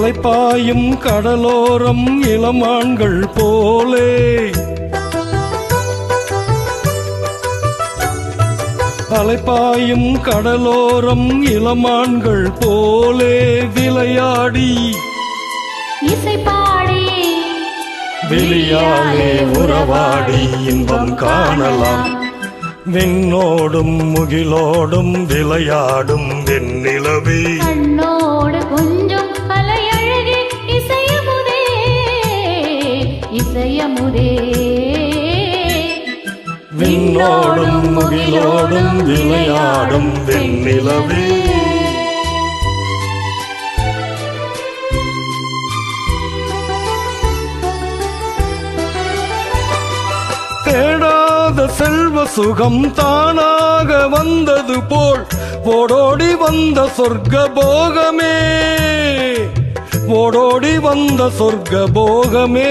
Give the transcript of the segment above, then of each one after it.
அலைப்பாயும் கடலோரம் இளமான்கள் போலே அலைப்பாயும் கடலோரம் இளமான்கள் போலே விளையாடி இசைப்பாடி விழியாலே உறவாடி இன்பம் காணலாம். விண்ணோடும் முகிலோடும் விளையாடும் வெண்ணிலவே கண்ணோடு கொஞ்சம் கலையழகே இசையமுதே இசையமுதே விண்ணோடும் முகிலோடும் விளையாடும் வெண்ணிலவே தேடாத செல்வ சுகம் தானாக வந்தது போல் ஓடோடி வந்த சொர்க்க போகமே ஓடோடி வந்த சொர்க்க போகமே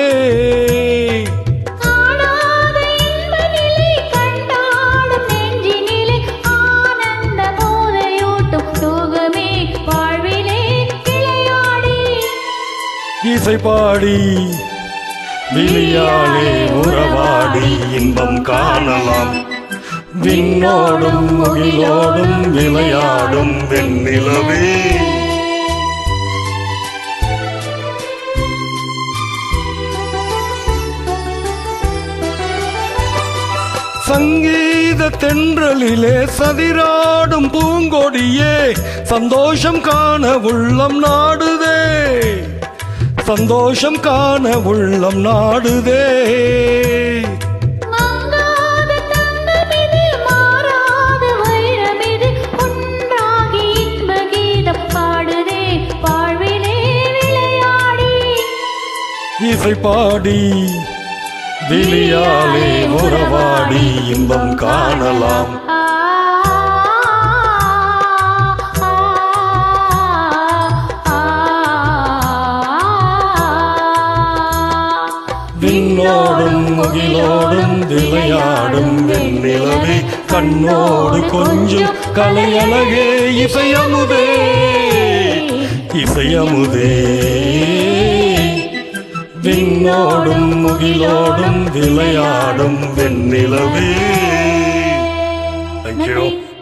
இசைப்பாடி விழியாலே உறவாடி இன்பம் காணலாம். விண்ணோடும் முகிலோடும் விளையாடும் வெண்ணிலவே சங்கீத தென்றலிலே சதிராடும் பூங்கொடியே சந்தோஷம் காண உள்ளம் நாடுதே சந்தோஷம் காண உள்ளம் நாடுதே. இசைப்பாடி விழியாலே உறவாடி இன்பம் காணலாம். விண்ணோடும் முகிலோடும் விளையாடும் வெண்ணிலவே கண்ணோடு கொஞ்சம் கலையழகே இசையமுதே இசையமுதே விண்ணோடும் முகிலோடும் விளையாடும் வெண்ணிலவே. Thank you.